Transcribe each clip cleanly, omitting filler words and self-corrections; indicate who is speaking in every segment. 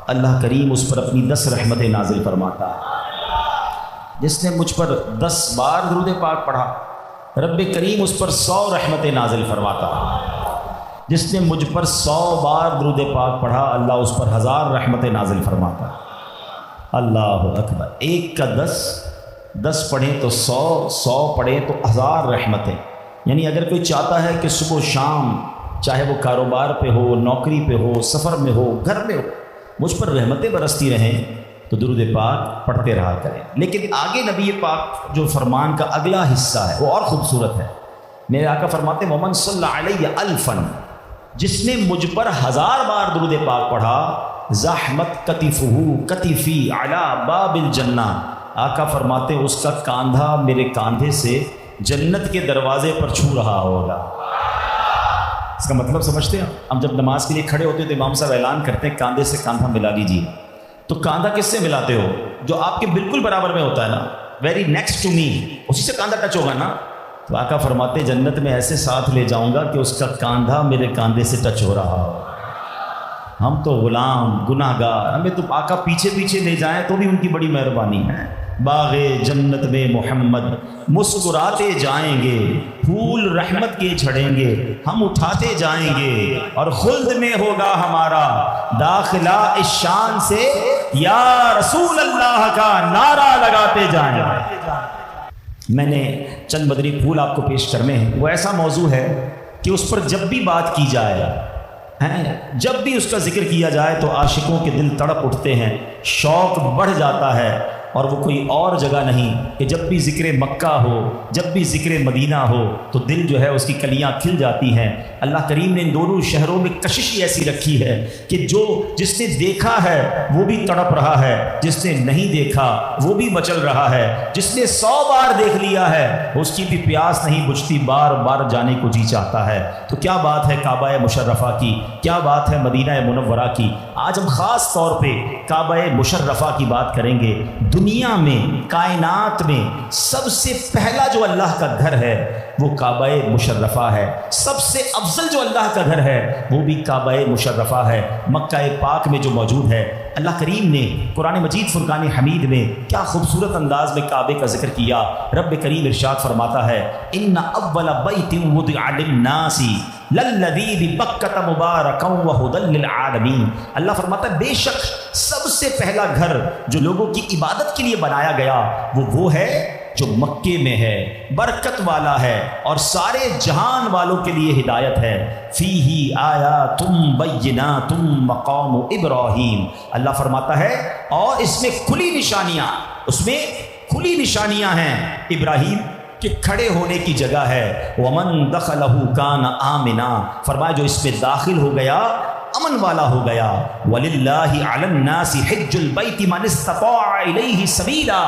Speaker 1: اللہ کریم اس پر اپنی 10 رحمتیں نازل فرماتا ہے۔ جس نے مجھ پر 10 بار درود پاک پڑھا رب کریم اس پر 100 رحمتیں نازل فرماتا ہے۔ جس نے مجھ پر 100 بار درود پاک پڑھا اللہ اس پر 1000 رحمتیں نازل فرماتا ہے۔ اللہ اکبر، ایک کا 10 پڑھیں تو 100 پڑھیں تو 1000 رحمتیں۔ یعنی اگر کوئی چاہتا ہے کہ صبح و شام چاہے وہ کاروبار پہ ہو، نوکری پہ ہو، سفر میں ہو، گھر میں ہو، مجھ پر رحمتیں برستی رہیں تو درود پاک پڑھتے رہا کریں۔ لیکن آگے نبی پاک جو فرمان کا اگلا حصہ ہے وہ اور خوبصورت ہے۔ میرے آقا فرماتے ہیں ومن صلی علیہ الفا، جس نے مجھ پر 1000 بار درود پاک پڑھا زحمت کتفہ کتفی علی باب الجنہ، آقا فرماتے ہیں اس کا کاندھا میرے کاندھے سے جنت کے دروازے پر چھو رہا ہوگا۔ اس کا مطلب سمجھتے ہیں؟ ہم جب نماز کے لیے کھڑے ہوتے ہیں تو امام صاحب اعلان کرتے ہیں کاندھے سے کاندھا ملا لیجیے، تو کاندھا کس سے ملاتے ہو؟ جو آپ کے بالکل برابر میں ہوتا ہے نا، ویری نیکسٹ ٹو می، اسی سے کاندھا ٹچ ہوگا نا۔ تو آقا فرماتے جنت میں ایسے ساتھ لے جاؤں گا کہ اس کا کاندھا میرے کاندھے سے ٹچ ہو رہا ہو۔ ہم تو غلام گناہ گار، ہمیں تو آقا پیچھے پیچھے لے جائیں تو بھی ان کی بڑی مہربانی ہے۔ باغ جنت میں محمد مسکراتے جائیں گے، پھول رحمت کے جھڑیں گے، ہم اٹھاتے جائیں گے، اور خلد میں ہوگا ہمارا داخلہ اس شان سے یا رسول اللہ کا نعرہ لگاتے جائیں گے۔ میں نے چند بدری پھول آپ کو پیش کرنے ہیں۔ وہ ایسا موضوع ہے کہ اس پر جب بھی بات کی جائے، جب بھی اس کا ذکر کیا جائے تو عاشقوں کے دل تڑپ اٹھتے ہیں، شوق بڑھ جاتا ہے، اور وہ کوئی اور جگہ نہیں کہ جب بھی ذکر مکہ ہو، جب بھی ذکر مدینہ ہو تو دل جو ہے اس کی کلیاں کھل جاتی ہیں۔ اللہ کریم نے ان دونوں شہروں میں کشش ایسی رکھی ہے کہ جس نے دیکھا ہے وہ بھی تڑپ رہا ہے، جس نے نہیں دیکھا وہ بھی مچل رہا ہے، جس نے 100 بار دیکھ لیا ہے اس کی بھی پیاس نہیں بجھتی، بار بار جانے کو جی چاہتا ہے۔ تو کیا بات ہے کعبہ مشرفہ کی، کیا بات ہے مدینہ منورہ کی۔ آج ہم خاص طور پہ کعبہ مشرفہ کی بات کریں گے۔ دنیا میں، کائنات میں سب سے پہلا جو اللہ کا گھر ہے وہ کعبہ مشرفہ ہے، سب سے افضل جو اللہ کا گھر ہے وہ بھی کعبہ مشرفہ ہے، مکہ پاک میں جو موجود ہے۔ اللہ کریم نے قرآن مجید فرقان حمید میں کیا خوبصورت انداز میں کعبے کا ذکر کیا۔ رب کریم ارشاد فرماتا ہے ان اول بیت وضع للناس للذی ببکۃ مبارکا وہدی للعالمین۔ اللہ فرماتا ہے بے شک سب سے پہلا گھر جو لوگوں کی عبادت کے لیے بنایا گیا وہ ہے جو مکے میں ہے، برکت والا ہے اور سارے جہان والوں کے لیے ہدایت ہے۔ فیہ آیات بینات مقام ابراہیم، اللہ فرماتا ہے اور اس میں کھلی نشانیاں ہیں ابراہیم کہ کھڑے ہونے کی جگہ ہے۔ ومن دخلہ کان آمنا، فرمایا جو اس میں داخل ہو گیا امن والا ہو گیا۔ وللہ علی الناس حج البیت من استطاع الیہ سبیلا،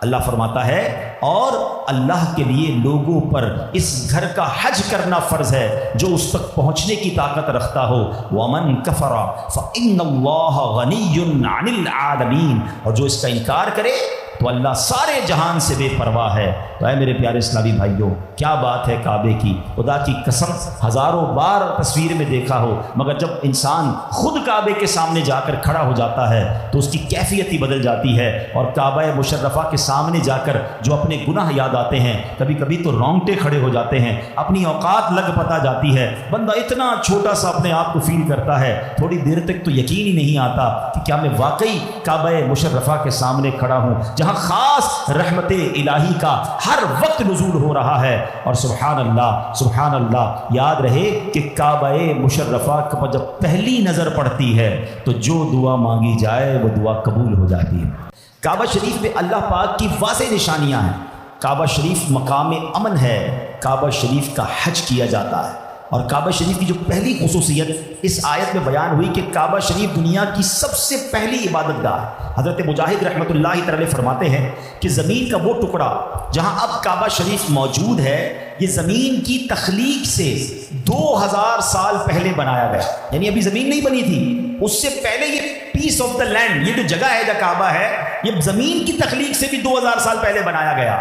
Speaker 1: اللہ فرماتا ہے اور اللہ کے لیے لوگوں پر اس گھر کا حج کرنا فرض ہے جو اس تک پہنچنے کی طاقت رکھتا ہو۔ ومن کفر فإن اللہ غنی عن العالمین، اور جو اس کا انکار کرے تو اللہ سارے جہان سے بے پرواہ ہے۔ تو اے میرے پیارے اسلامی بھائیوں، کیا بات ہے کعبے کی، خدا کی قسم ہزاروں بار تصویر میں دیکھا ہو، مگر جب انسان خود کعبے کے سامنے جا کر کھڑا ہو جاتا ہے تو اس کی کیفیت ہی بدل جاتی ہے۔ اور کعبہ مشرفہ کے سامنے جا کر جو اپنے گناہ یاد آتے ہیں، کبھی کبھی تو رونگٹے کھڑے ہو جاتے ہیں، اپنی اوقات لگ پتا جاتی ہے، بندہ اتنا چھوٹا سا اپنے آپ کو فیل کرتا ہے، تھوڑی دیر تک تو یقین ہی نہیں آتا کہ کیا میں واقعی کعبہ مشرفہ کے سامنے کھڑا ہوں جہاں خاص رحمت الہی کا ہر وقت نزول ہو رہا ہے۔ اور سبحان اللہ، یاد رہے کہ کعبہ مشرفہ پر جب پہلی نظر پڑتی ہے تو جو دعا مانگی جائے وہ دعا قبول ہو جاتی ہے۔ کعبہ شریف میں اللہ پاک کی واضح نشانیاں ہیں۔ کعبہ شریف مقام امن ہے، کعبہ شریف کا حج کیا جاتا ہے۔ اور کعبہ شریف کی جو پہلی خصوصیت اس آیت میں بیان ہوئی کہ کعبہ شریف دنیا کی سب سے پہلی عبادت گاہ ہے۔ حضرت مجاہد رحمۃ اللہ تعالی فرماتے ہیں کہ زمین کا وہ ٹکڑا جہاں اب کعبہ شریف موجود ہے یہ زمین کی تخلیق سے 2000 سال پہلے بنایا گیا. یعنی ابھی زمین نہیں بنی تھی, اس سے پہلے یہ پیس آف دا لینڈ, یہ جو جگہ ہے, جو کعبہ ہے, یہ زمین کی تخلیق سے بھی 2000 سال پہلے بنایا گیا.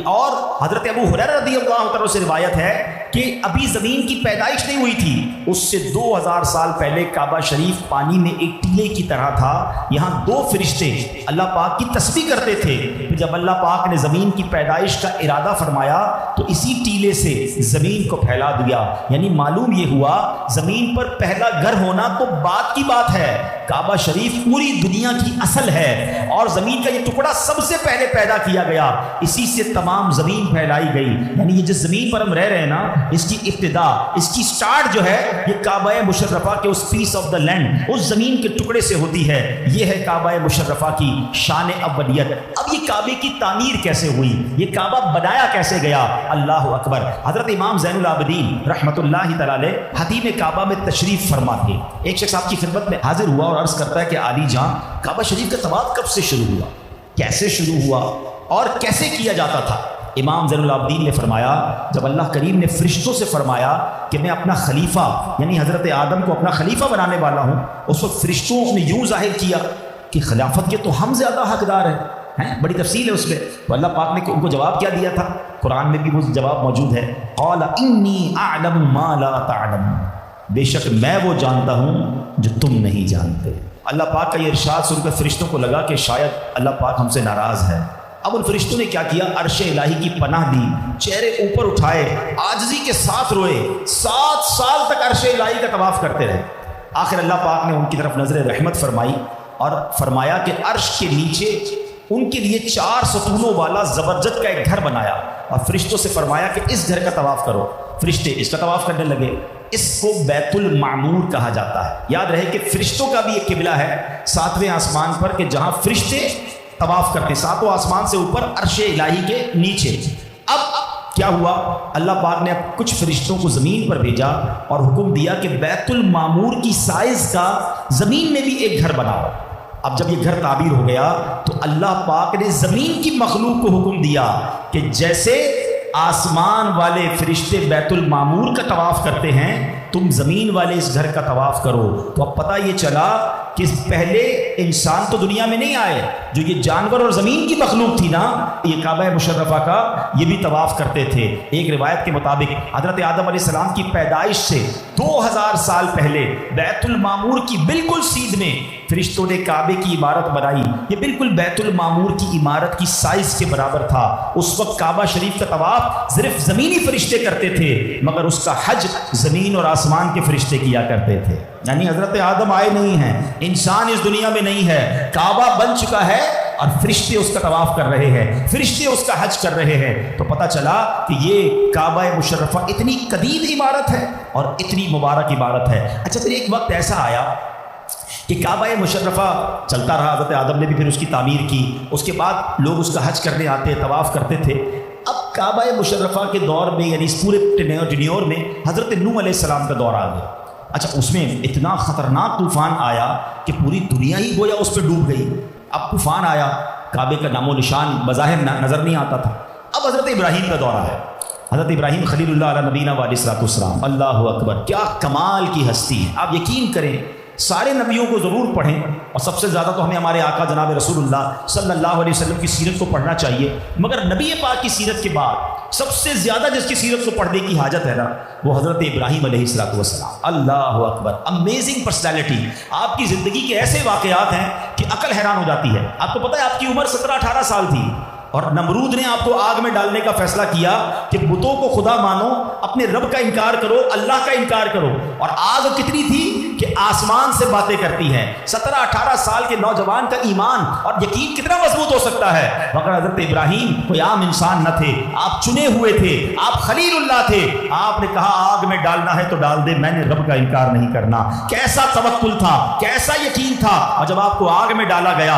Speaker 1: اور حضرت ابو ہریرہ رضی اللہ عنہ سے روایت ہے کہ ابھی زمین کی پیدائش نہیں ہوئی تھی, اس سے 2000 سال پہلے کعبہ شریف پانی میں ایک ٹیلے کی طرح تھا. یہاں 2 فرشتے اللہ پاک کی تسبیح کرتے تھے. پھر جب اللہ پاک نے زمین کی پیدائش کا ارادہ فرمایا تو اسی ٹیلے سے زمین کو پھیلا دیا. یعنی معلوم یہ ہوا زمین پر پہلا گھر ہونا تو بات کی بات ہے, کعبہ شریف پوری دنیا کی اصل ہے, اور زمین کا یہ ٹکڑا سب سے پہلے پیدا کیا گیا, اسی سے تمام زمین پھیلائی گئی. یعنی یہ جس زمین پر ہم رہ رہے ہیں نا, اس کی ابتدا, اس کی سٹارٹ جو ہے یہ کعبہ مشرفہ کے اس پیس آف دا لینڈ, اس زمین کے ٹکڑے سے ہوتی ہے. یہ ہے کعبہ مشرفہ کی شان اولیت. اب یہ کعبے کی تعمیر کیسے ہوئی, یہ کعبہ بنایا کیسے گیا؟ اللہ اکبر. حضرت امام زین العابدین رحمۃ اللہ تعالی علیہ حتیم کعبہ میں تشریف فرما تھے. ایک شخص آپ کی خدمت میں حاضر ہوا اور عرض کرتا ہے کہ علی جان, کعبہ شریف کا طواف کب سے شروع ہوا, کیسے شروع ہوا اور کیسے کیا جاتا تھا؟ امام زین العابدین نے فرمایا, جب اللہ کریم نے فرشتوں سے فرمایا کہ میں اپنا خلیفہ یعنی حضرت آدم کو اپنا خلیفہ بنانے والا ہوں, اس وقت فرشتوں نے یوں ظاہر کیا کہ خلافت کے تو ہم زیادہ حقدار ہیں. بڑی تفصیل ہے اس میں. تو اللہ پاک نے ان کو جواب کیا دیا تھا, قرآن میں بھی وہ جواب موجود ہے, قال انی اعلم ما لا تعلم, بے شک میں وہ جانتا ہوں جو تم نہیں جانتے. اللہ پاک کا یہ ارشاد سن کر فرشتوں کو لگا کہ شاید اللہ پاک ہم سے ناراض ہے. اب ان فرشتوں نے کیا کیا, عرش الہی کی پناہ دی, چہرے اوپر اٹھائے, عاجزی کے ساتھ روئے, 7 سال تک عرش الہی کا طواف کرتے رہے. آخر اللہ پاک نے ان کی طرف نظر رحمت فرمائی اور فرمایا کہ عرش کے نیچے ان کے لیے 4 ستونوں والا زبرجد کا ایک گھر بنایا, اور فرشتوں سے فرمایا کہ اس گھر کا طواف کرو. فرشتے اس کا طواف کرنے لگے. اس کو بیت المعمور کہا جاتا ہے. یاد رہے کہ فرشتوں کا بھی ایک قبلہ ہے 7ویں آسمان پر, کہ جہاں فرشتے طواف کرتے, 7 آسمان سے اوپر عرش الہی کے نیچے. اب کیا ہوا, اللہ پاک نے اب کچھ فرشتوں کو زمین پر بھیجا اور حکم دیا کہ بیت المعمور کی سائز کا زمین میں بھی ایک گھر بناؤ. اب جب یہ گھر تعبیر ہو گیا تو اللہ پاک نے زمین کی مخلوق کو حکم دیا کہ جیسے آسمان والے فرشتے بیت المعمور کا طواف کرتے ہیں, تم زمین والے اس گھر کا طواف کرو. تو اب پتہ یہ چلا کہ پہلے انسان تو دنیا میں نہیں آئے, جو یہ جانور اور زمین کی مخلوق تھی نا, یہ کعبہ مشرفہ کا یہ بھی طواف کرتے تھے. ایک روایت کے مطابق حضرت آدم علیہ السلام کی پیدائش سے 2000 سال پہلے بیت المعمور کی بالکل سیدھ میں فرشتوں نے کعبے کی عمارت بنائی. یہ بالکل بیت المعمور کی عمارت کی سائز کے برابر تھا. اس وقت کعبہ شریف کا طواف صرف زمینی فرشتے کرتے تھے, مگر اس کا حج زمین اور آسمان کے فرشتے کیا کرتے تھے. یعنی حضرت آدم آئے نہیں ہیں, انسان اس دنیا میں نہیں ہے, کعبہ بن چکا ہے اور فرشتے اس کا طواف کر رہے ہیں, فرشتے اس کا حج کر رہے ہیں. تو پتہ چلا کہ یہ کعبہ مشرفہ اتنی قدیم عمارت ہے اور اتنی مبارک عمارت ہے. اچھا, پھر ایک وقت ایسا آیا کہ کعبہ مشرفہ چلتا رہا, حضرت آدم نے بھی پھر اس کی تعمیر کی, اس کے بعد لوگ اس کا حج کرنے آتے, طواف کرتے تھے. اب کعبہ مشرفہ کے دور میں یعنی اس پورے ٹینیور میں حضرت نوح علیہ السلام کا دور آ گیا. اچھا, اس میں اتنا خطرناک طوفان آیا کہ پوری دنیا ہی گویا اس پہ ڈوب گئی. اب طوفان آیا, کعبے کا نام و نشان بظاہر نظر نہیں آتا تھا. اب حضرت ابراہیم کا دور ہے, حضرت ابراہیم خلیل اللہ علیہ نبینا علیہ الصلوۃ والسلام. اللہ اکبر, کیا کمال کی ہستی ہے. آپ یقین کریں سارے نبیوں کو ضرور پڑھیں, اور سب سے زیادہ تو ہمیں ہمارے آقا جناب رسول اللہ صلی اللہ علیہ وسلم کی سیرت کو پڑھنا چاہیے. مگر نبی پاک کی سیرت کے بعد سب سے زیادہ جس کی سیرت کو پڑھنے کی حاجت ہے نا, وہ حضرت ابراہیم علیہ الصلوۃ والسلام. اللہ اکبر, امیزنگ پرسنالٹی. آپ کی زندگی کے ایسے واقعات ہیں کہ عقل حیران ہو جاتی ہے. آپ کو پتہ ہے آپ کی عمر 17-18 سال تھی, اور نمرود نے آپ کو آگ میں ڈالنے کا فیصلہ کیا کہ بتوں کو خدا مانو, اپنے رب کا انکار کرو, اللہ کا انکار کرو. اور آگ کتنی تھی کہ آسمان سے باتیں کرتی ہے. 17-18 سال کے نوجوان کا ایمان اور یقین کتنا مضبوط ہو سکتا ہے. مگر حضرت ابراہیم کوئی عام انسان نہ تھے, آپ چنے ہوئے تھے, آپ خلیل اللہ تھے. آپ نے کہا آگ میں ڈالنا ہے تو ڈال دے, میں نے رب کا انکار نہیں کرنا. کیسا توکل تھا, کیسا یقین تھا. اور جب آپ کو آگ میں ڈالا گیا,